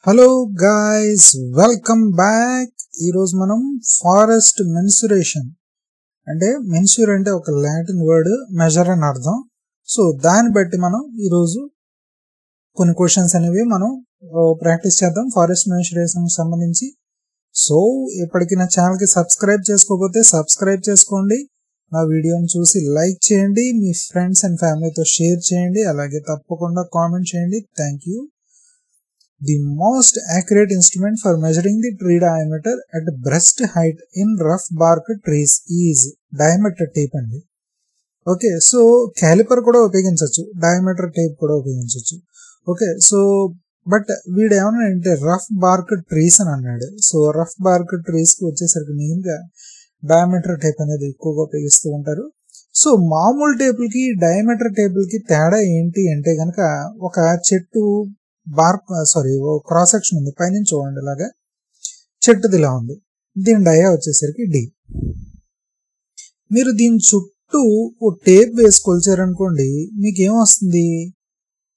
Hello guys, welcome back. ఈరోజు మనం forest mensuration అంటే మెన్సూర్ అంటే ఒక లాటిన్ వర్డ్, మెజర్ అని అర్థం. సో దాన్ని బట్టి మనం ఈరోజు కొన్ని క్వశ్చన్స్ అనేవి మనం ప్రాక్టీస్ చేద్దాం ఫారెస్ట్ మెన్సురేషన్ సంబంధించి. సో ఇప్పటికి నా ఛానల్కి సబ్స్క్రైబ్ చేసుకోకపోతే సబ్స్క్రైబ్ చేసుకోండి, నా వీడియోని చూసి లైక్ చేయండి, మీ ఫ్రెండ్స్ అండ్ ఫ్యామిలీతో షేర్ చేయండి, అలాగే తప్పకుండా కామెంట్ చేయండి. Thank you. The most accurate instrument for measuring the tree diameter at breast height in rough bark trees is diameter tape అండి. ఓకే, సో క్యాలిపర్ కూడా ఉపయోగించవచ్చు, డయామీటర్ టేప్ కూడా ఉపయోగించవచ్చు. ఓకే, సో బట్ వీడు ఏమన్నా అంటే రఫ్ బార్క్ ట్రీస్ అని అన్నాడు. సో రఫ్ బార్క్ ట్రీస్ కి వచ్చేసరికి మెయిన్ గా డయామీటర్ టేప్ అనేది ఎక్కువగా ఉపయోగిస్తూ ఉంటారు. సో మామూలు టేపులకి డయామీటర్ టేపులకి తేడా ఏంటి అంటే గనక, ఒక చెట్టు బార్క్ క్రాస్ సెక్షన్ ఉంది, పైనుంచి చూడండి, ఇలాగా చెట్టుది ఇలా ఉంది. దీని డయా వచ్చేసరికి డి. మీరు దీని చుట్టూ ఓ టేప్ వేసి కొలిచారనుకోండి, మీకు ఏమొస్తుంది?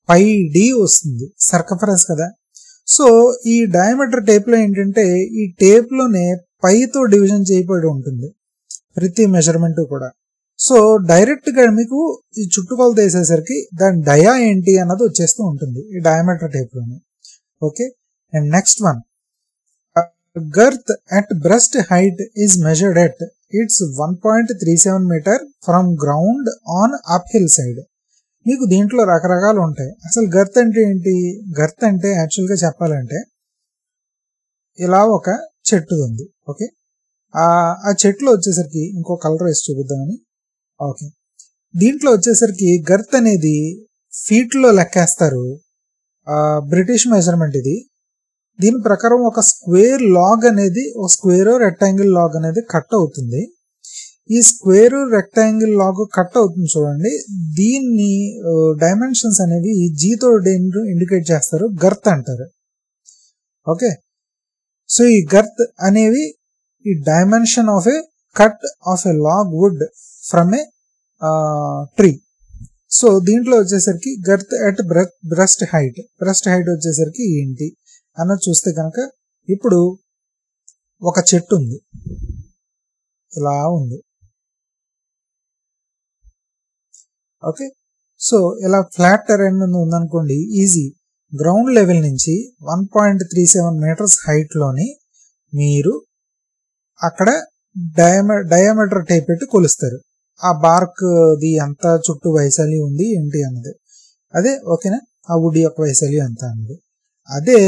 పై డి వస్తుంది, సర్కంఫరెన్స్ కదా. సో ఈ డయామీటర్ టేప్ లో ఏంటంటే, ఈ టేప్ లోనే పైతో డివిజన్ చేయబడి ఉంటుంది ప్రతి మెజర్మెంట్ కూడా. సో డైరెక్ట్ గా మీకు ఈ చుట్టుకొలత వేసేసరికి దాని డయా ఏంటి అన్నది వచ్చేస్తూ ఉంటుంది ఈ డయామీటర్ టేప్ లోనే. Okay, and next one, girth at breast height is measured at its 1.37 metre from ground on up hill side. మీకు దీంట్లో రకరకాలు ఉంటాయి. అసలు గర్త్ అంటే ఏంటి? గర్త్ అంటే యాక్చువల్ గా చెప్పాలంటే, ఇలా ఒక చెట్టు ఉంది. ఓకే, ఆ చెట్టులో వచ్చేసరికి ఇంకో కలర్ వేసి చూపిద్దామని. ఓకే, దీంట్లో వచ్చేసరికి గర్త్ అనేది ఫీట్ లో లెక్కేస్తారు. బ్రిటిష్ మెజర్మెంట్ ఇది. దీని ప్రకారం ఒక స్క్వేర్ లాగ్ అనేది, ఒక స్క్వేర్ రెక్టాంగిల్ లాగ్ అనేది కట్ అవుతుంది. ఈ స్క్వేర్ రెక్టాంగిల్ లాగ్ కట్ అవుతుంది చూడండి, దీన్ని డైమెన్షన్స్ అనేవి జీతో ఇండికేట్ చేస్తారు, గర్త్ అంటారు. ఓకే, సో ఈ గర్త్ అనేవి ఈ dimension of a cut of a log wood from a tree. So దీంట్లో వచ్చేసరికి గర్త్ అట్ బ్రెస్ట్ హైట్ వచ్చేసరికి ఏంటి అన్నది చూస్తే కనుక, ఇప్పుడు ఒక చెట్టు ఉంది, ఇలా ఉంది. ఓకే, సో ఇలా ఫ్లాట్ టెరైన్ మీద ఉందనుకోండి, ఈజీ గ్రౌండ్ లెవెల్ నుంచి 1.37 మీటర్స్ హైట్ లోని మీరు అక్కడ డయామీటర్ టేప్ పెట్టి కొలుస్తారు. ఆ బార్క్ ది ఎంత చుట్టూ వైశాల్యం ఉంది ఏంటి అన్నది, అదే ఓకేనా, ఆ వుడ్ యొక్క వైశాల్యం ఎంత అన్నది. అదే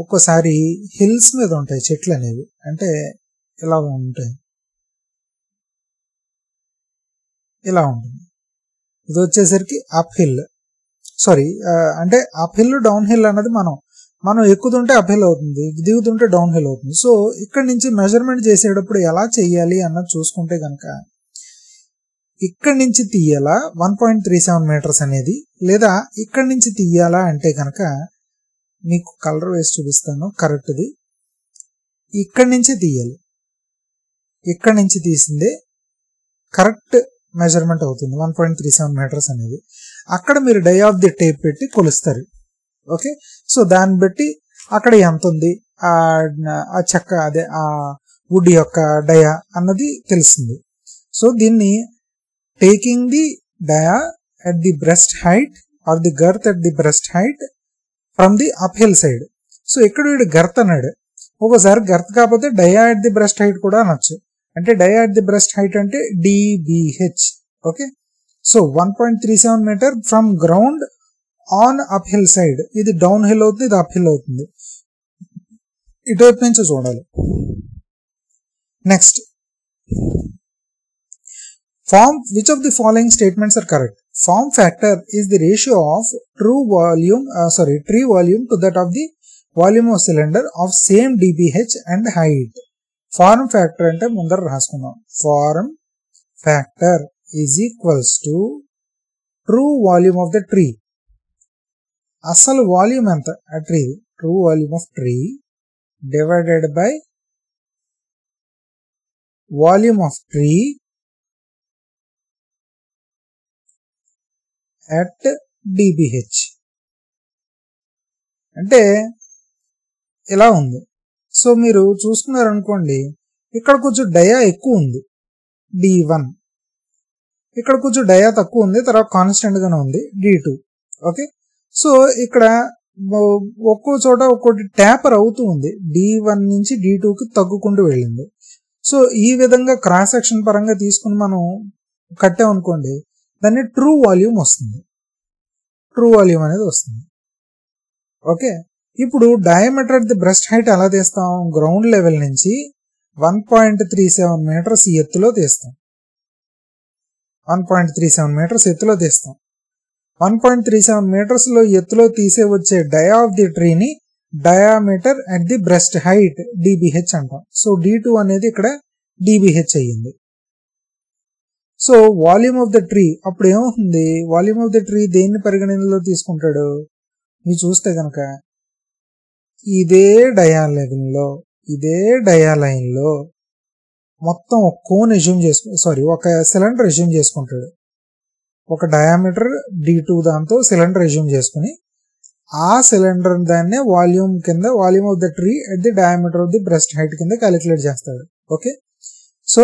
ఒక్కోసారి హిల్స్ మీద ఉంటాయి చెట్లు అనేవి, అంటే ఇలా ఉంటాయి, ఇలా ఉంటుంది. ఇది వచ్చేసరికి అప్ హిల్, అంటే అప్ హిల్ డౌన్ హిల్ అన్నది మనం ఎక్కుతుంటే అప్ హిల్ అవుతుంది, దిగుతుంటే డౌన్ హిల్ అవుతుంది. సో ఇక్కడ నుంచి మెజర్మెంట్ చేసేటప్పుడు ఎలా చెయ్యాలి అన్నది చూసుకుంటే కనుక, ఇక్కడి నుంచి తీయాలా 1.37 మీటర్స్ అనేది, లేదా ఇక్కడి నుంచి తీయాలా అంటే కనుక మీకు కలర్ వేసి చూపిస్తాను కరెక్ట్ది. ఇక్కడి నుంచి తీయాలి, ఇక్కడి నుంచి తీసిందే కరెక్ట్ మెజర్మెంట్ అవుతుంది 1.37 మీటర్స్ అనేది. అక్కడ మీరు డై ఆఫ్ ది టేప్ పెట్టి కొలుస్తారు. ఓకే, సో దాన్ని బట్టి అక్కడ ఎంత ఉంది ఆ చెక్క, అదే ఆ వుడ్ యొక్క డయా అన్నది తెలుస్తుంది. సో దీన్ని taking the dia at the breast height or the girth at the breast height from the uphill side. So ఇక్కడ వీడు గర్త్ అన్నాడు, ఒకసారి గర్త్ కాకపోతే dia at the breast height కూడా అనొచ్చు. అంటే dia at the breast height అంటే DBH. Okay, so 1.37 metre from ground on up hill side. ఇది డౌన్ హిల్ అవుతుంది, ఇది అప్ హిల్ అవుతుంది, ఇటువైపు నుంచి చూడాలి. Next, which of the following statements are correct? Form factor is the ratio of tree volume to that of the volume of cylinder of same dBH and height. Form factor అంటే ముందర రాసుకుందాం. Form factor is equals to true volume of the tree. అసలు volume ఎంత ఆ tree, true volume of tree divided by volume of tree at dBH. అంటే ఇలా ఉంది. So మీరు చూసుకున్నారనుకోండి, ఇక్కడ కొంచెం డయా ఎక్కువ ఉంది D1, ఇక్కడ కొంచెం డయా తక్కువ ఉంది, తర్వాత కాన్స్టెంట్ గానే ఉంది D2. ఓకే, సో ఇక్కడ ఒక్కో చోట ఒక్కోటి ట్యాపర్ అవుతూ ఉంది, D1 నుంచి D2కి తగ్గుకుంటూ వెళ్ళింది. సో ఈ విధంగా క్రాస్ సెక్షన్ పరంగా తీసుకుని మనం కట్టామనుకోండి, దాన్ని ట్రూ వాల్యూమ్ వస్తుంది, ట్రూ వాల్యూమ్ అనేది వస్తుంది. ఓకే, ఇప్పుడు diameter at the breast height ఎలా తీస్తాం? గ్రౌండ్ లెవెల్ నుంచి 1.37 మీటర్స్ ఎత్తులో తీస్తాం, 1.37 మీటర్స్ ఎత్తులో తీస్తాం. 1.37 మీటర్స్ లో ఎత్తులో తీసే వచ్చే డయా ఆఫ్ ది ట్రీని diameter at the breast height DBH అంటాం. సో D2 అనేది ఇక్కడ DBH అయ్యింది. So volume of the tree అప్పుడు ఏమవుతుంది? వాల్యూమ్ ఆఫ్ ద ట్రీ దేన్ని పరిగణనలో తీసుకుంటాడు? మీరు చూస్తే కనుక ఇదే డయా లెవెల్లో, ఇదే డయా లైన్ లో మొత్తం ఒక కోన్ ఎజ్యూమ్ ఒక సిలిండర్ ఎజ్యూమ్ చేసుకుంటాడు. ఒక డయామీటర్ D2 దాంతో సిలిండర్ ఎజ్యూమ్ చేసుకుని ఆ సిలిండర్ దాన్నే వాల్యూమ్ కింద, volume of the tree at the diameter of the breast height కింద క్యాలిక్యులేట్ చేస్తాడు. ఓకే, సో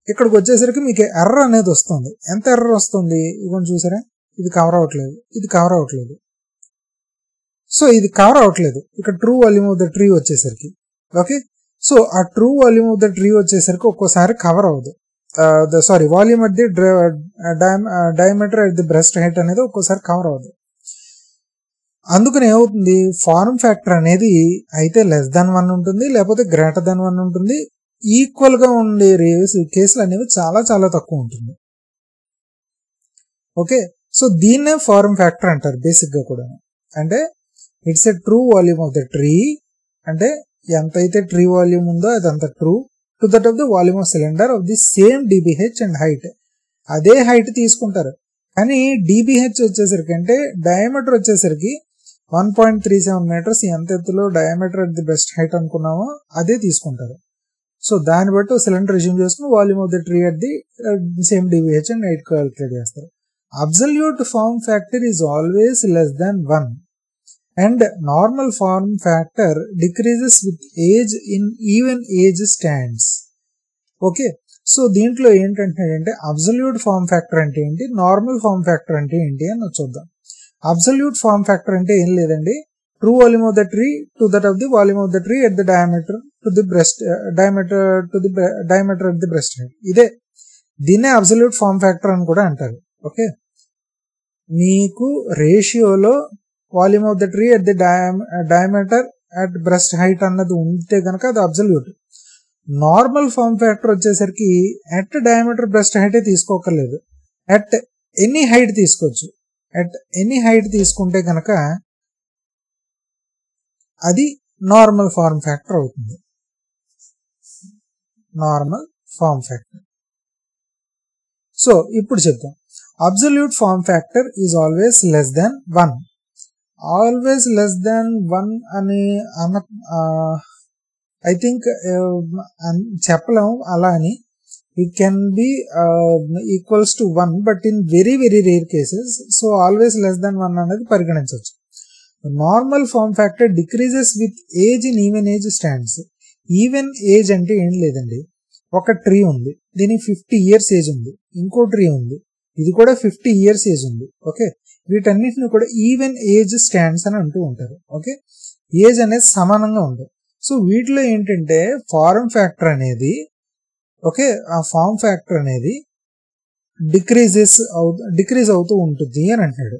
ఇక్కడికి వచ్చేసరికి మీకు ఎర్రర్ అనేది వస్తుంది. ఎంత ఎర్రర్ వస్తుంది? ఇవ్వండి, చూసారా, ఇది కవర్ అవ్వట్లేదు, ఇది కవర్ అవ్వట్లేదు. సో ఇది కవర్ అవ్వట్లేదు ఇక్కడ true volume of the tree వచ్చేసరికి. ఓకే, సో ఆ true volume of the tree వచ్చేసరికి ఒక్కోసారి కవర్ అవ్వదు. Volume at the diameter at the breast height అనేది ఒక్కోసారి కవర్ అవ్వదు. అందుకని ఏమవుతుంది? ఫార్మ్ ఫ్యాక్టర్ అనేది అయితే <1 ఉంటుంది, లేకపోతే <1 ఉంటుంది. ఈక్వల్ గా ఉండే కేసులు అనేవి చాలా చాలా తక్కువ ఉంటుంది. ఓకే, సో దీన్నే ఫార్మ్ ఫ్యాక్టర్ అంటారు బేసిక్ గా కూడా. అంటే it's a true volume of the tree, అంటే ఎంతైతే ట్రీ వాల్యూమ్ ఉందో అదంతా true to that of the volume of cylinder of the same DBH and height. అదే హైట్ తీసుకుంటారు, కానీ DBH వచ్చేసరికి అంటే డయామీటర్ వచ్చేసరికి 1.37 మీటర్స్ ఎంత ఎత్తులో diameter at the best height అనుకున్నామో అదే తీసుకుంటారు. సో దాన్ని బట్టి సిలిండర్ రిజ్యూమ్ చేసుకుని volume of the tree at the same DBH and height calculate చేస్తారు. Absolute form factor is always <1 and normal form factor decreases with age in even age stands. Okay, so దీంట్లో ఏంటంటే absolute form factor అంటే ఏంటి, normal form factor అంటే ఏంటి అని చూద్దాం. Absolute form factor అంటే ఏం లేదండి, true volume of the tree to that of the volume of the tree at the diameter to the breast diameter at the breast height. ఇదే దీన్నే అబ్సల్యూట్ ఫార్మ్ ఫ్యాక్టర్ అని కూడా అంటారు. ఓకే, మీకు రేషియోలో volume of the tree at the diameter at breast height అన్నది ఉంటే కనుక అది అబ్సల్యూట్. నార్మల్ ఫార్మ్ ఫ్యాక్టర్ వచ్చేసరికి అట్ డయామీటర్ బ్రెస్ట్ హైటే తీసుకోకర్లేదు, అట్ ఎనీ హైట్ తీసుకోవచ్చు. అట్ ఎనీ హైట్ తీసుకుంటే కనుక అది నార్మల్ ఫార్మ్ ఫ్యాక్టర్ అవుతుంది. Normal form factor. సో ఇప్పుడు చెప్తాం, absolute form factor is always <1. Always <1 అని ఐ థింక్ చెప్పలేము అలా అని. It can be equals to 1, but in very very rare cases. So always <1 అనేది పరిగణించవచ్చు. Normal form factor decreases with age in even age stands. Even age అంటే ఏం లేదండి, ఒక ట్రీ ఉంది, దీనికి 50 years ఏజ్ ఉంది, ఇంకో ట్రీ ఉంది, ఇది కూడా 50 years ఏజ్ ఉంది. ఓకే, వీటన్నిటిని కూడా ఈవెన్ ఏజ్ స్టాండ్స్ అని అంటూ ఉంటారు. ఓకే, ఏజ్ అనేది సమానంగా ఉంటుంది. సో వీటిలో ఏంటంటే ఫార్మ్ ఫ్యాక్టర్ అనేది, ఓకే, ఆ ఫార్మ్ ఫ్యాక్టర్ అనేది డిక్రీజ్ అవుతూ ఉంటుంది అని అంటాడు.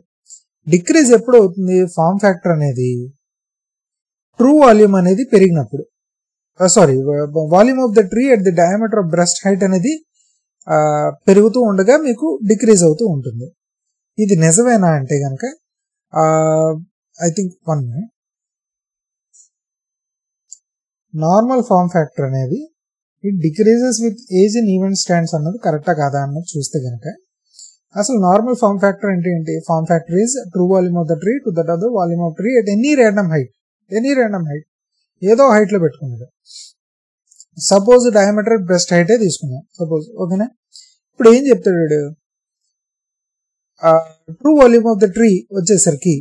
డిక్రీజ్ ఎప్పుడు అవుతుంది? ఫార్మ్ ఫ్యాక్టర్ అనేది ట్రూ వాల్యూమ్ అనేది పెరిగినప్పుడు, volume of the tree at the diameter of breast height అనేది పెరుగుతూ ఉండగా మీకు డిక్రీజ్ అవుతూ ఉంటుంది. ఇది నిజమేనా అంటే కనుక I think 1 minute. Normal form factor అనేది it decreases with age in even stands అన్నది కరెక్టా కాదా అన్నది చూస్తే కనుక అసలు నార్మల్ ఫార్మ్ ఫ్యాక్టర్ అంటే ఏంటి? Form factor is true volume of the tree to that of the volume of tree at any random height, ఏదో హైట్ లో పెట్టుకున్నాడు. సపోజ్ డయామీటర్ బ్రెస్ట్ హైటే తీసుకున్నాం సపోజ్. ఓకేనా, ఇప్పుడు ఏం చెప్తాడు, true volume of the tree వచ్చేసరికి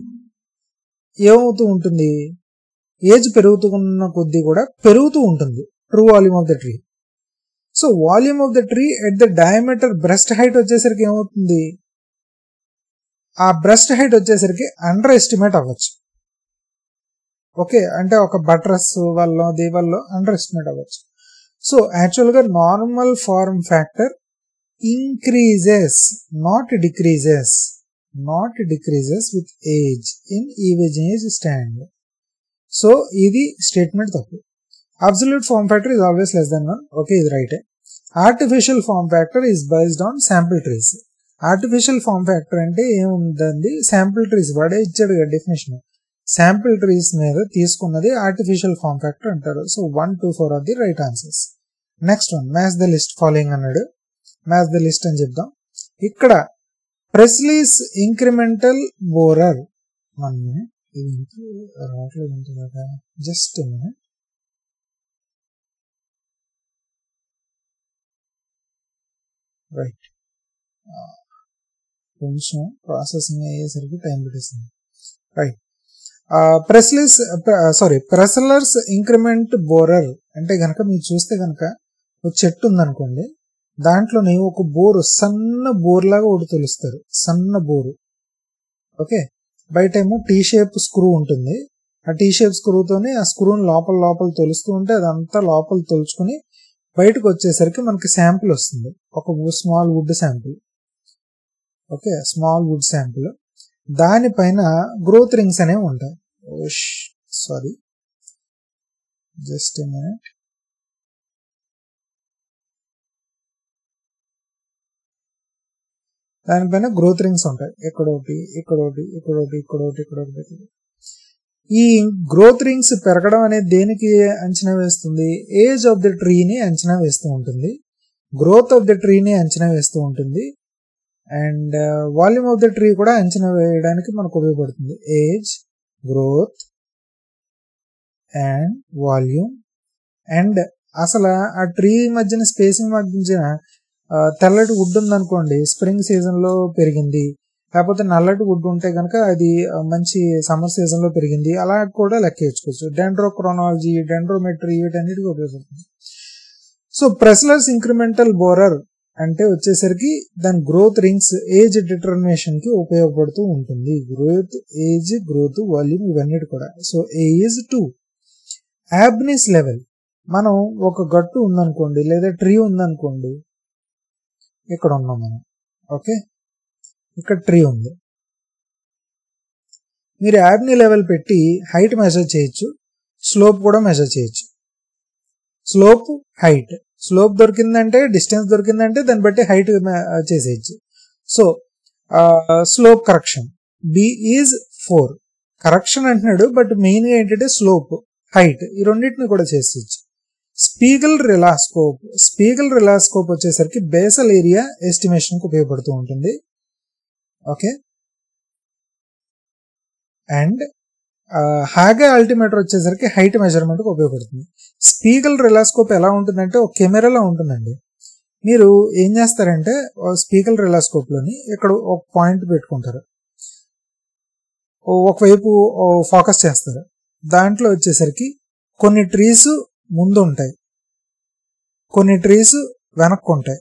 ఏమవుతూ ఉంటుంది, ఏజ్ పెరుగుతున్న కొద్దీ కూడా పెరుగుతూ ఉంటుంది true volume of the tree. So volume of the tree at the diameter breast height వచ్చేసరికి ఏమవుతుంది, ఆ బ్రెస్ట్ హైట్ వచ్చేసరికి అండర్ ఎస్టిమేట్ అవ్వచ్చు. ఓకే, అంటే ఒక బట్రస్ వల్ల దీవల్లో అండర్ ఎస్టిమేట్ అవ్వచ్చు. సో యాక్చువల్గా normal form factor increases not decreases with age in even aging age stand. So ఇది స్టేట్మెంట్ తప్పు. Absolute form factor is always less than 1. Okay, ఇది రైటే. Artificial form factor is based on sample trees. Artificial form factor అంటే ఏముంటుంది, sample trees వాడే ఇచ్చాడు కదా definition, sample trees మీద తీసుకున్నది ఆర్టిఫిషియల్ ఫార్మ్ ఫ్యాక్టర్ అంటారు. So 1, 2, 4 are the right answers. Next one, match the list following అన్నాడు. మ్యాచ్ ద లిస్ట్ అని చెప్దాం. ఇక్కడ ప్రెస్లీస్ ఇంక్రిమెంటల్ బోరర్, రావట్లేదు కదా, జస్ట్ రైట్, కొంచెం ప్రాసెసింగ్ అయ్యేసరికి టైం పెట్టేస్తుంది. రైట్, ప్రెస్లర్స్ ఇంక్రిమెంట్ బోరర్ అంటే గనక మీరు చూస్తే గనక ఒక చెట్టు ఉందనుకోండి, దాంట్లోని ఒక బోరు, సన్న బోర్ లాగా ఒకటి తొలుస్తారు, సన్న బోరు. ఓకే, బయట ఏమో టీ షేప్ స్క్రూ ఉంటుంది, ఆ టీ షేప్ స్క్రూతోనే ఆ స్క్రూని లోపల తొలుస్తూ ఉంటే అదంతా లోపల తొలుచుకుని బయటకు వచ్చేసరికి మనకి శాంపిల్ వస్తుంది, ఒక small wood sample. Okay, small wood sample. దానిపైన గ్రోత్ రింగ్స్ అనేవి ఉంటాయి. Sorry, just a minute. దానిపైన గ్రోత్ రింగ్స్ ఉంటాయి, ఇక్కడొకటి. ఈ గ్రోత్ రింగ్స్ పెరగడం అనేది దేనికి అంచనా వేస్తుంది, ఏజ్ ఆఫ్ ద ట్రీని అంచనా వేస్తూ ఉంటుంది, గ్రోత్ ఆఫ్ ద ట్రీని అంచనా వేస్తూ ఉంటుంది, and volume of the tree కూడా అంచనా వేయడానికి మనకు ఉపయోగపడుతుంది. Age, growth and volume. And అసలు ఆ ట్రీ మధ్యన స్పేసింగ్ మధ్య తెల్లటి వుడ్ ఉందనుకోండి, స్ప్రింగ్ సీజన్ లో పెరిగింది, లేకపోతే నల్లటి వుడ్ ఉంటే కనుక అది మంచి సమ్మర్ సీజన్ లో పెరిగింది, అలా కూడా లెక్కేసుకోవచ్చు. డెండ్రోక్రోనాలజీ, డెండ్రోమెట్రీ వీటన్నిటికీ ఉపయోగపడుతుంది. సో ప్రెస్లర్స్ ఇంక్రిమెంటల్ బోరర్ అంటే వచ్చేసరికి దాని గ్రోత్ రింగ్స్ ఏజ్ డిటర్మినేషన్ కి ఉపయోగపడుతూ ఉంటుంది. గ్రోత్, ఏజ్, గ్రోత్, వాల్యూమ్ ఇవన్నిటి కూడా. So A is 2. యాబ్నిస్ లెవెల్, మనం ఒక గట్టు ఉందనుకోండి లేదా ట్రీ ఉందనుకోండి, ఇక్కడ ఉన్నాం మనం. ఓకే, ఇక్కడ ట్రీ ఉంది, మీరు యాబ్ని లెవెల్ పెట్టి హైట్ మెజర్ చేయొచ్చు, స్లోప్ కూడా మెజర్ చేయొచ్చు. స్లోప్, హైట్, స్లోప్ దొరికిందంటే, డిస్టెన్స్ దొరికిందంటే దాన్ని బట్టి హైట్ చేసేయచ్చు. So slope correction, B is 4. Correction అంటున్నాడు, బట్ మెయిన్ గా ఏంటంటే స్లోప్, హైట్, ఈ రెండింటిని కూడా చేసేయచ్చు. స్పీగల్ రిలాస్కోప్ వచ్చేసరికి బేసల్ ఏరియా ఎస్టిమేషన్ కు ఉపయోగపడుతూ ఉంటుంది. ఓకే, అండ్ హాగే అల్టిమేటర్ వచ్చేసరికి హైట్ మెజర్మెంట్ కు ఉపయోగపడుతుంది. స్పీగల్ రిలాస్కోప్ ఎలా ఉంటుందంటే ఒక కెమెరాలో ఉంటుందండి. మీరు ఏం చేస్తారంటే స్పీగల్ రిలాస్కోప్ లోని ఇక్కడ ఒక పాయింట్ పెట్టుకుంటారు, ఒకవైపు ఫోకస్ చేస్తారు, దాంట్లో వచ్చేసరికి కొన్ని ట్రీస్ ముందు ఉంటాయి, కొన్ని ట్రీస్ వెనక్కు ఉంటాయి.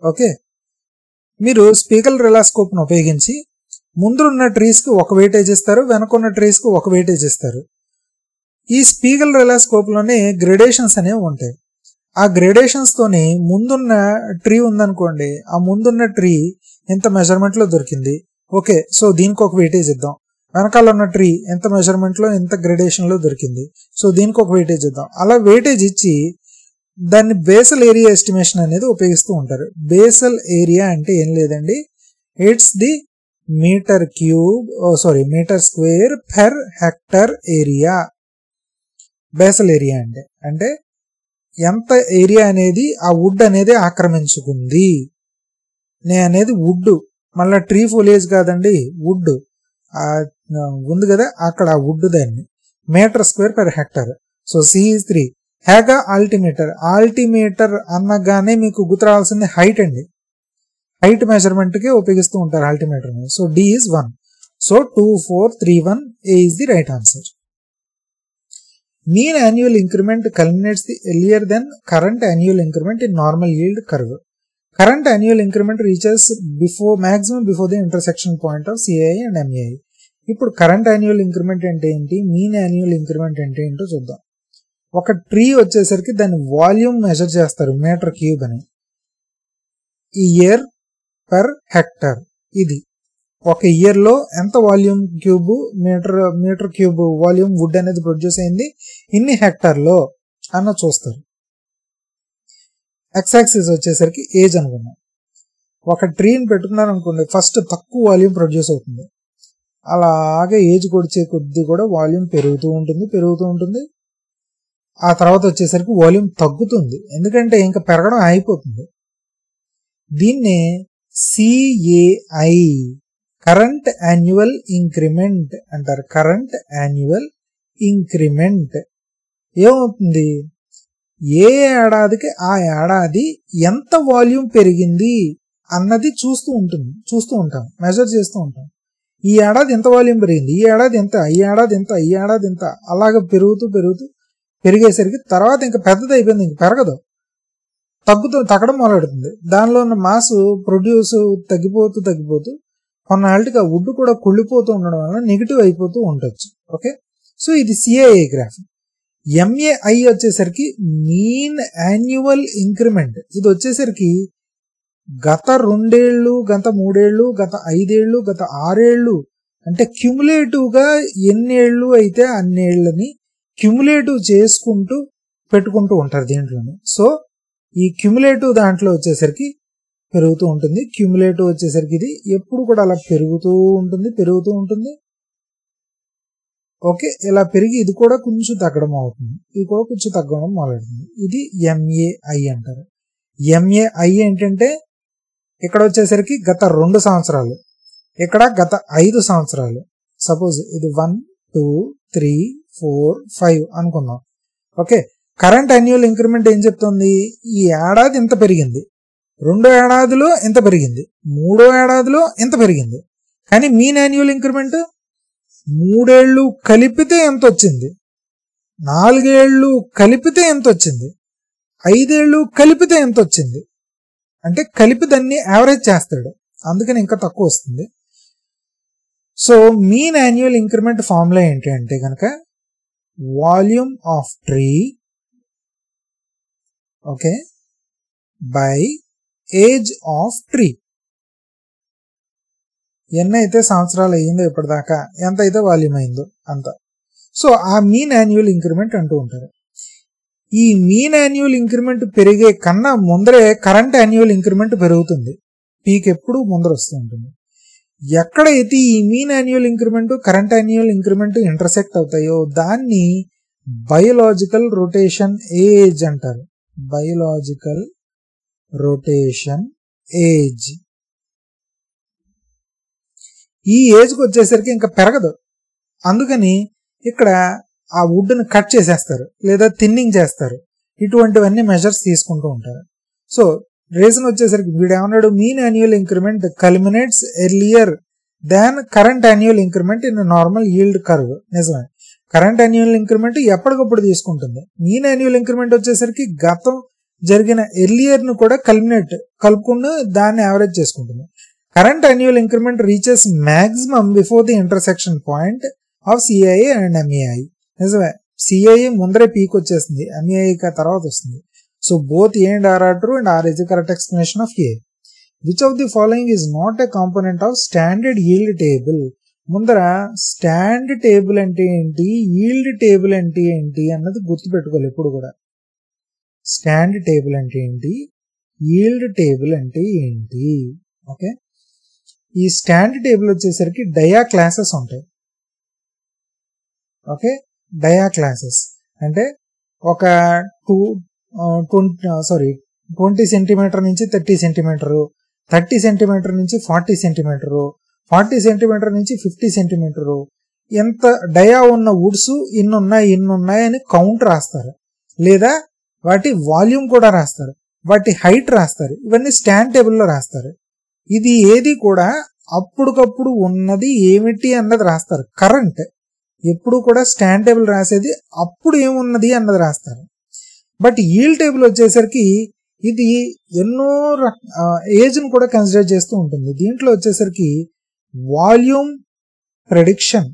ఓకే, మీరు స్పీగల్ రిలాస్కోప్ ను ఉపయోగించి ముందున్న ట్రీస్ కి ఒక వెయిటేజ్ ఇస్తారు, వెనకున్న ట్రీస్ కి ఒక వెయిటేజ్ ఇస్తారు. ఈ స్పీగల్ రిలాస్కోప్ లోనే గ్రేడేషన్స్ అనేవి ఉంటాయి. ఆ గ్రేడేషన్స్ తోని ముందున్న ట్రీ ఉందనుకోండి, ఆ ముందున్న ట్రీ ఎంత మెజర్మెంట్ లో దొరికింది, ఓకే, సో దీనికి ఒక వెయిటేజ్ ఇద్దాం. వెనకాల ఉన్న ట్రీ ఎంత మెజర్మెంట్ లో ఎంత గ్రేడేషన్ లో దొరికింది, సో దీనికి ఒక వెయిటేజ్ ఇద్దాం. అలా వెయిటేజ్ ఇచ్చి దాన్ని బేసల్ ఏరియా ఎస్టిమేషన్ అనేది ఉపయోగిస్తూ ఉంటారు. బేసల్ ఏరియా అంటే ఏం లేదండి, it's the metre square per hectare area. Basal area అంటే ఎంత ఏరియా అనేది ఆ వుడ్ అనేది ఆక్రమించుకుంది అనేది వుడ్, మళ్ళీ ట్రీ ఫోలియేజ్ కాదండి, వుడ్ ఉంది కదా అక్కడ ఆ వుడ్, దాన్ని metre square per hectare. So C is 3. Haga altimeter అనగానే మీకు గుర్తు రావాల్సింది హైట్ అండి, హైట్ మెజర్మెంట్ కి ఉపయోగిస్తూ ఉంటారు ఆల్టిమీటర్ ని. So D is 1. So 2431A is the right answer. Mean annual increment culminates the earlier than current annual increment in normal yield curve. Current annual increment reaches maximum before the intersection point of CII and MEI. ఇప్పుడు current annual increment అంటే ఏంటి, mean annual increment అంటే ఏంటో చూద్దాం. ఒక tree వచ్చేసరికి దాని volume measure చేస్తారు మీటర్ క్యూబ్ అని, ఇయర్ పర్ హెక్టర్. ఇది ఒక ఇయర్ లో ఎంత volume cube metre cube volume wood అనేది ప్రొడ్యూస్ అయింది ఇన్ని హెక్టర్ లో అన్న చూస్తారు. ఎక్స్ యాక్సిస్ వచ్చేసరికి ఏజ్ అనుకున్నాం. ఒక ట్రీని పెట్టుకున్నారు అనుకోండి, ఫస్ట్ తక్కువ వాల్యూమ్ ప్రొడ్యూస్ అవుతుంది, అలాగే ఏజ్ కొడిచే కొద్ది కూడా వాల్యూమ్ పెరుగుతూ ఉంటుంది. ఆ తర్వాత వచ్చేసరికి వాల్యూమ్ తగ్గుతుంది, ఎందుకంటే ఇంకా పెరగడం అయిపోతుంది. దీన్నే CAI కరెంట్ యాన్యువల్ ఇంక్రిమెంట్ అంటారు. కరెంట్ యాన్యువల్ ఇంక్రిమెంట్ ఏమవుతుంది, ఏ ఏడాదికి ఆ ఏడాది ఎంత వాల్యూమ్ పెరిగింది అన్నది చూస్తూ ఉంటాం, మెజర్ చేస్తూ ఉంటాం. ఈ ఏడాది ఎంత వాల్యూమ్ పెరిగింది, ఈ ఏడాది ఎంత, ఈ ఏడాది ఎంత అలాగ పెరుగుతూ పెరిగేసరికి తర్వాత ఇంకా పెద్దది అయిపోయింది, ఇంక పెరగదు, తగ్గడం మొదలెడుతుంది. దానిలో ఉన్న మాస్ ప్రొడ్యూస్ తగ్గిపోతూ కొన్నాళ్ళకి ఆ వుడ్ కూడా కుళ్ళిపోతూ ఉండడం వల్ల నెగిటివ్ అయిపోతూ ఉండొచ్చు. ఓకే, సో ఇది CII గ్రాఫ్. MEI వచ్చేసరికి మీన్ యాన్యువల్ ఇంక్రిమెంట్. ఇది వచ్చేసరికి గత 2 ఏళ్ళు, గత 3 ఏళ్ళు, గత 5 ఏళ్ళు, గత 6 ఏళ్ళు అంటే క్యుములేటివ్ గా ఎన్నేళ్ళు అయితే అన్నేళ్ళని క్యుములేటివ్ చేసుకుంటూ పెట్టుకుంటూ ఉంటారు దీంట్లోని. సో ఈ క్యుములేటివ్ దాంట్లో వచ్చేసరికి పెరుగుతూ ఉంటుంది. క్యుములేటివ్ వచ్చేసరికి ఇది ఎప్పుడు కూడా అలా పెరుగుతూ ఉంటుంది. ఓకే, ఇలా పెరిగి ఇది కూడా కొంచెం తగ్గడం అవుతుంది, ఇది కూడా కొంచెం తగ్గడం మొదలెడుతుంది. ఇది MEI అంటారు. MEI ఏంటంటే ఇక్కడ వచ్చేసరికి గత 2 సంవత్సరాలు, ఇక్కడ గత 5 సంవత్సరాలు. సపోజ్ ఇది 1 2 3 4 5 అనుకుందాం. ఓకే, కరెంట్ యాన్యువల్ ఇంక్రిమెంట్ ఏం చెప్తుంది, ఈ ఏడాది ఇంత పెరిగింది, 2వ ఏడాదిలో ఇంత పెరిగింది, 3వ ఏడాదిలో ఇంత పెరిగింది. కానీ మీన్ యాన్యువల్ ఇంక్రిమెంట్ 3 ఏళ్ళు కలిపితే ఎంత వచ్చింది, 4 ఏళ్ళు కలిపితే ఎంత వచ్చింది, 5 ఏళ్ళు కలిపితే ఎంత వచ్చింది అంటే కలిపి దాన్ని యావరేజ్ చేస్తాడు, అందుకని ఇంకా తక్కువ వస్తుంది. So mean annual increment formula ఏంటి అంటే కనుక volume of tree, okay, by age of tree. ఎన్నైతే సంవత్సరాలు అయ్యిందో ఇప్పటిదాకా, ఎంత అయితే వాల్యూమ్ అయిందో అంత. సో ఆ మీన్ యాన్యువల్ ఇంక్రిమెంట్ అంటూ ఉంటారు. ఈ మీన్ యాన్యువల్ ఇంక్రిమెంట్ పెరిగే కన్నా ముందరే కరెంట్ యాన్యువల్ ఇంక్రిమెంట్ పెరుగుతుంది, పీక్ ఎప్పుడు ముందర వస్తూ ఉంటుంది. ఎక్కడైతే ఈ mean annual increment current annual increment intersect అవుతాయో దాన్ని బయోలాజికల్ రొటేషన్ ఏజ్ అంటారు. Biological rotation age. ఈ ఏజ్కి వచ్చేసరికి ఇంకా పెరగదు, అందుకని ఇక్కడ ఆ వుడ్ని కట్ చేసేస్తారు లేదా థిన్నింగ్ చేస్తారు. ఇటువంటివన్నీ మెజర్స్ తీసుకుంటూ ఉంటారు. సో రీజన్ వచ్చేసరికి వీడు ఏమన్నాడు, mean annual increment culminates earlier than current annual increment in normal yield curve. నిజమే, కరెంట్ యాన్యువల్ ఇంక్రిమెంట్ ఎప్పటికప్పుడు తీసుకుంటుంది. మీన్ యాన్యువల్ ఇంక్రిమెంట్ వచ్చేసరికి గతం జరిగిన ఎర్లియర్ ను కూడా కలుపుకుని దాన్ని యావరేజ్ చేసుకుంటుంది. Current annual increment reaches maximum before the intersection point of CII and MEI. నిజమే, CII ముందరే పీక్ వచ్చేస్తుంది, MEI తర్వాత వస్తుంది. So both A and R are true and R is the correct explanation of A. Which of the following is not a component of standard yield table? ముందర stand table అంటే ఏంటి, yield table అంటే ఏంటి అన్నది గుర్తుపెట్టుకోవాలి ఎప్పుడు కూడా. Stand table అంటే ఏంటి, ఈల్డ్ టేబుల్ అంటే ఏంటి. ఓకే, ఈ స్టాండ్ టేబుల్ వచ్చేసరికి డయా క్లాసెస్ ఉంటాయి. ఓకే, డయా క్లాసెస్ అంటే ఒక 20 సెంటీమీటర్ నుంచి 30 సెంటీమీటరు, 30 సెంటీమీటర్ నుంచి 40 సెంటీమీటరు, 40 సెంటీమీటర్ నుంచి 50 సెంటీమీటరు, ఎంత డయా ఉన్న వుడ్స్ ఇన్నున్నాయి అని కౌంట్ రాస్తారు, లేదా వాటి వాల్యూమ్ కూడా రాస్తారు, వాటి హైట్ రాస్తారు. ఇవన్నీ స్టాండ్ టేబుల్లో రాస్తారు. ఇది ఏది కూడా అప్పటికప్పుడు ఉన్నది ఏమిటి అన్నది రాస్తారు. కరెంట్ ఎప్పుడు కూడా స్టాండ్ టేబుల్ రాసేది అప్పుడు ఏమున్నది అన్నది రాస్తారు. బట్ ఈల్డ్ టేబుల్ వచ్చేసరికి ఇది ఎన్నో ఏజ్ను కూడా కన్సిడర్ చేస్తూ ఉంటుంది. దీంట్లో వచ్చేసరికి వాల్యూమ్ ప్రెడిక్షన్,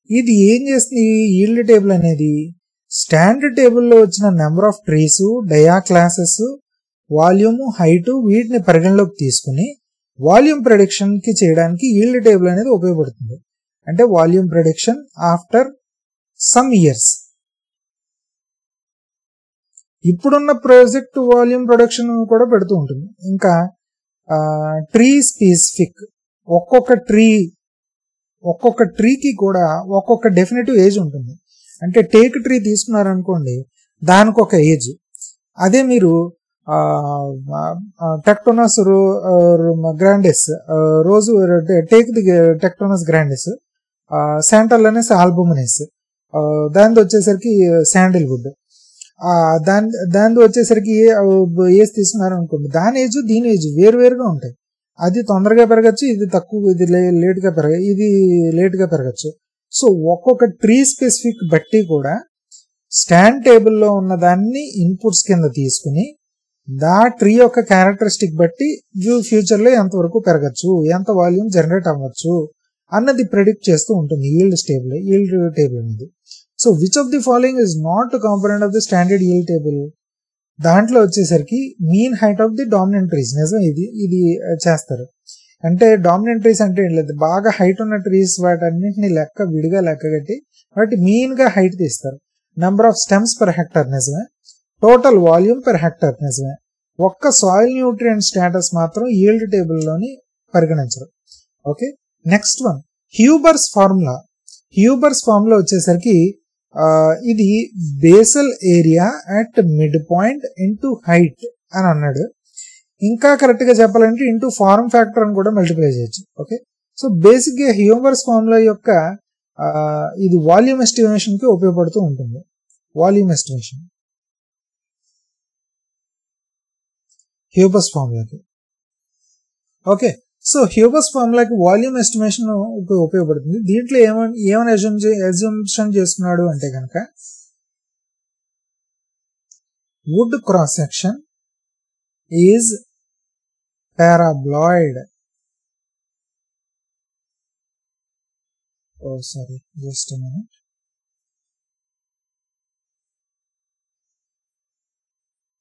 ఇది ఏం చేస్తుంది? ఈల్డ్ టేబుల్ అనేది స్టాండర్డ్ టేబుల్లో వచ్చిన number of trees, dia classes, volume, height వీటిని పరిగణలోకి తీసుకుని వాల్యూమ్ ప్రెడిక్షన్ కి చేయడానికి ఈల్డ్ టేబుల్ అనేది ఉపయోగపడుతుంది. అంటే volume prediction after some years. ఇప్పుడున్న ప్రాజెక్ట్ వాల్యూమ్ ప్రొడక్షన్ కూడా పెడుతూ ఉంటుంది. ఇంకా ట్రీ స్పెసిఫిక్, ఒక్కొక్క ట్రీకి కూడా ఒక్కొక్క డెఫినెటివ్ ఏజ్ ఉంటుంది. అంటే టేక్ ట్రీ తీసుకున్నారనుకోండి, దానికి ఒక ఏజ్. అదే మీరు టెక్టోనస్ గ్రాండిస్ రోజు టేక్ ది టెక్టోనస్ గ్రాండిస్, శాంటల్లోనేస్ ఆల్బుమినెస్, దానిది వచ్చేసరికి శాండిల్వుడ్, దాని వచ్చేసరికి ఏజ్ తీసుకున్నారు అనుకోండి, దాని ఏజ్ దీని ఏజ్ వేరువేరుగా ఉంటాయి. అది తొందరగా పెరగచ్చు, ఇది తక్కువ, ఇది లేట్గా పెరగచ్చు. సో ఒక్కొక్క ట్రీ స్పెసిఫిక్ బట్టి కూడా స్టాండ్ టేబుల్లో ఉన్న దాన్ని ఇన్పుట్స్ కింద తీసుకుని దా ట్రీ యొక్క క్యారెక్టరిస్టిక్ బట్టి ఫ్యూచర్లో ఎంతవరకు పెరగచ్చు, ఎంత వాల్యూమ్ జనరేట్ అవ్వచ్చు అన్నది ప్రెడిక్ట్ చేస్తూ ఉంటుంది ఈల్డ్ టేబుల్ అనేది. So which of the following is not component of the standard yield table? దాంట్లో వచ్చేసరికి mean height of the dominant trees. నిజం, ఇది చేస్తారు. అంటే డామినెంట్ ట్రీస్ అంటే ఏం లేదు, బాగా హైట్ ఉన్న ట్రీస్ వాటన్నింటినీ విడిగా లెక్క కట్టి వాటి మీన్ గా హైట్ తీస్తారు. Number of stems per hectare నిజమే, టోటల్ వాల్యూమ్ పర్ హెక్టర్ నిజమే. ఒక్క సాయిల్ న్యూట్రియంట్ స్టేటస్ మాత్రం ఈల్డ్ టేబుల్లోని పరిగణించరు. Okay, next one Huber's formula. Huber's formula వచ్చేసరికి ఇది basal area at mid point into height అని అన్నాడు. ఇంకా కరెక్ట్ గా చెప్పాలంటే ఇంటూ ఫార్మ్ ఫ్యాక్టర్ అని కూడా మల్టిప్లై చేయొచ్చు. ఓకే, సో బేసిక్ గా హ్యూబర్స్ ఫార్ములా యొక్క ఇది వాల్యూమ్ ఎస్టిమేషన్ కి ఉపయోగపడుతూ ఉంటుంది. వాల్యూమ్ ఎస్టిమేషన్ హ్యూబర్స్ ఫార్ములాకి. ఓకే, సో హ్యూబర్స్ ఫార్ములాకి వాల్యూమ్ ఎస్టిమేషన్ ఉపయోగపడుతుంది. దీంట్లో ఏమని అజంప్షన్ చేస్తున్నాడు అంటే కనుక wood cross section is paraboloid. Just a minute.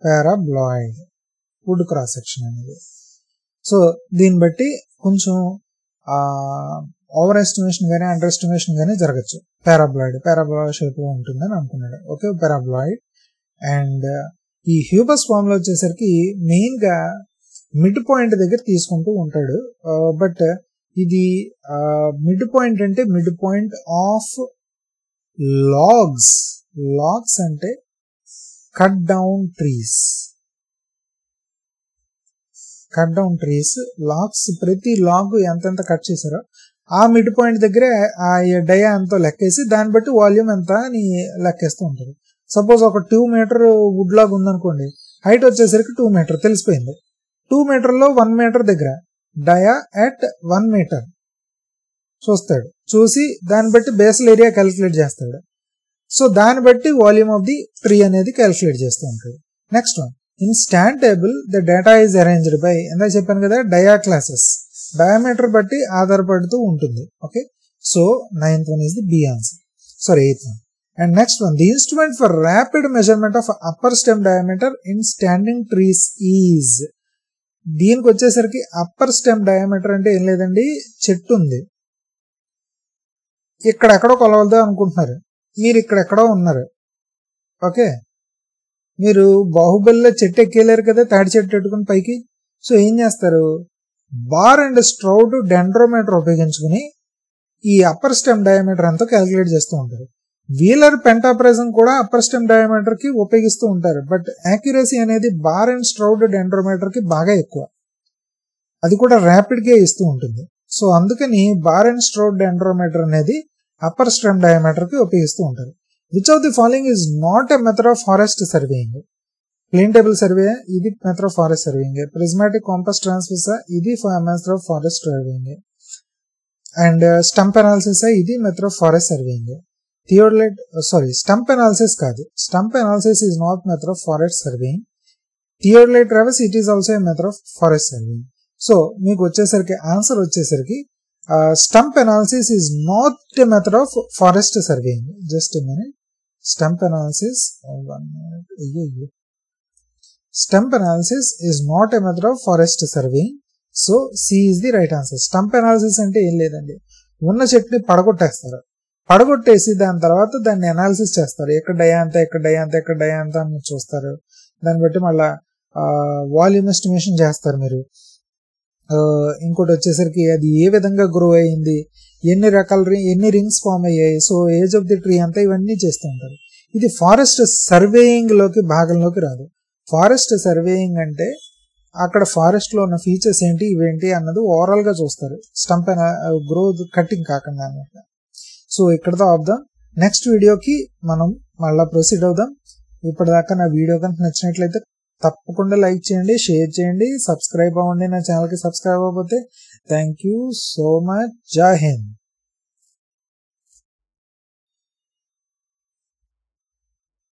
Paraboloid wood cross section అనేది. సో దీన్ని బట్టి కొంచెం ఓవర్ ఎస్టిమేషన్ కానీ అండర్ ఎస్టిమేషన్ కానీ జరగచ్చు. పారాబ్లాయిడ్ షేప్ లో ఉంటుందని అనుకున్నాడు. ఓకే, పారాబ్లాయిడ్. అండ్ ఈ హ్యూబర్స్ ఫార్ములా వచ్చేసరికి మెయిన్ గా మిడ్ పాయింట్ దగ్గర తీసుకుంటూ ఉంటాడు. బట్ ఇది మిడ్ పాయింట్ అంటే మిడ్ పాయింట్ ఆఫ్ లాగ్స్ అంటే కట్ డౌన్ ట్రీస్. లాగ్స్, ప్రతి లాగ్ ఎంతెంత కట్ చేశారో ఆ మిడ్ పాయింట్ దగ్గరే ఆ డయా ఎంతో లెక్కేసి దాన్ని బట్టి వాల్యూమ్ ఎంత అని లెక్కేస్తూ ఉంటారు. సపోజ్ ఒక 2 మీటర్ వుడ్ లాగ్ ఉందనుకోండి, హైట్ వచ్చేసరికి 2 మీటర్ తెలిసిపోయింది. 2 మీటర్లో 1 మీటర్ దగ్గర డయా అట్ 1 మీటర్ చూస్తాడు. చూసి దాన్ని బట్టి బేసల్ ఏరియా క్యాలిక్యులేట్ చేస్తాడు. సో దాన్ని బట్టి వాల్యూమ్ ఆఫ్ ది ట్రీ అనేది క్యాలిక్యులేట్ చేస్తూ ఉంటాడు. Next one, in stand table the data is arranged by, ఎంత చెప్పాను కదా, డయా క్లాసెస్, డయామీటర్ బట్టి ఆధారపడుతూ ఉంటుంది. Okay, so 9th one is the B answer. 8th one. And next one, the instrument for rapid measurement of upper stem diameter in standing trees is. దీనికి వచ్చేసరికి upper stem diameter అంటే ఏం లేదండి, చెట్టు ఉంది, ఇక్కడెక్కడో కొలవద్దా అనుకుంటున్నారు, మీరు ఇక్కడెక్కడో ఉన్నారు. ఓకే, మీరు బాహుబలిలో చెట్టు ఎక్కేలేరు కదా, తాడి చెట్టు పెట్టుకుని పైకి. సో ఏం చేస్తారు, బార్ అండ్ స్ట్రౌడ్ డెండ్రోమీటర్ ఉపయోగించుకుని ఈ అప్పర్ స్టెమ్ డయామీటర్ అంతా క్యాలిక్యులేట్ చేస్తూ ఉంటారు. వీలర్ పెంటాప్రైజం కూడా అప్పర్ స్టెమ్ డయామీటర్ కి ఉపయోగిస్తూ ఉంటారు. బట్ యాక్యురసీ అనేది బార్ అండ్ స్ట్రౌడ్ డెండ్రోమీటర్ కి బాగా ఎక్కువ, అది కూడా ర్యాపిడ్ గా ఇస్తూ ఉంటుంది. సో అందుకని బార్ అండ్ స్ట్రౌడ్ డెండ్రోమీటర్ అనేది అప్పర్ స్టెమ్ డయామీటర్ కి ఉపయోగిస్తూ ఉంటారు. Which of the following is not a method of forest surveying? Plane table survey ఇది method of forest surveying. Prismatic compass ట్రాన్స్ఫర్స్ ఇది method of forest surveying. And stump analysis ఇది method of forest surveying. Stump analysis కాదు, stump analysis is not method of forest surveying. Theodolite traverse it is also a method of forest surveying. So మీకు వచ్చేసరికి answer వచ్చేసరికి stump analysis is not A method of forest surveying. Just a minute. Stump analysis 1 minute. Stump analysis is not a method of forest surveying. So C is the right answer. Stump analysis అంటే ఏం లేదండి, ఉన్న చెట్టుని పడగొట్టేస్తారు, పడగొట్టేసి దాని తర్వాత దాన్ని analysis చేస్తారు. ఎక్కడ డయా అంతా ఎక్కడ డయా అంతా ఎక్కడ డయా అంతా అని చూస్తారు. దాన్ని బట్టి మళ్ళీ వాల్యూమ్ ఎస్టిమేషన్ చేస్తారు మీరు. ఇంకోటి వచ్చేసరికి అది ఏ విధంగా గ్రో అయ్యింది, ఎన్ని రింగ్స్ ఫామ్ అయ్యాయి, so age of the tree అంతా ఇవన్నీ చేస్తూ ఉంటారు. ఇది ఫారెస్ట్ సర్వేయింగ్ లోకి భాగంలోకి రాదు. ఫారెస్ట్ సర్వేయింగ్ అంటే అక్కడ ఫారెస్ట్ లో ఉన్న ఫీచర్స్ ఏంటి ఇవేంటి అన్నది ఓవరాల్ గా చూస్తారు, స్టంప్ గ్రోత్ కటింగ్ కాకుండా అనమాట. సో ఇక్కడతో ఆపుదాం. నెక్స్ట్ వీడియోకి మనం మళ్ళీ ప్రొసీడ్ అవుదాం. ఇప్పటిదాకా నా వీడియో కనుక నచ్చినట్లయితే తప్పకుండా లైక్ చేయండి, షేర్ చేయండి, సబ్స్క్రైబ్ అవ్వండి. నా ఛానల్కి సబ్స్క్రైబ్ అవ్వకపోతే థ్యాంక్ యూ సో మచ్. జై హింద్.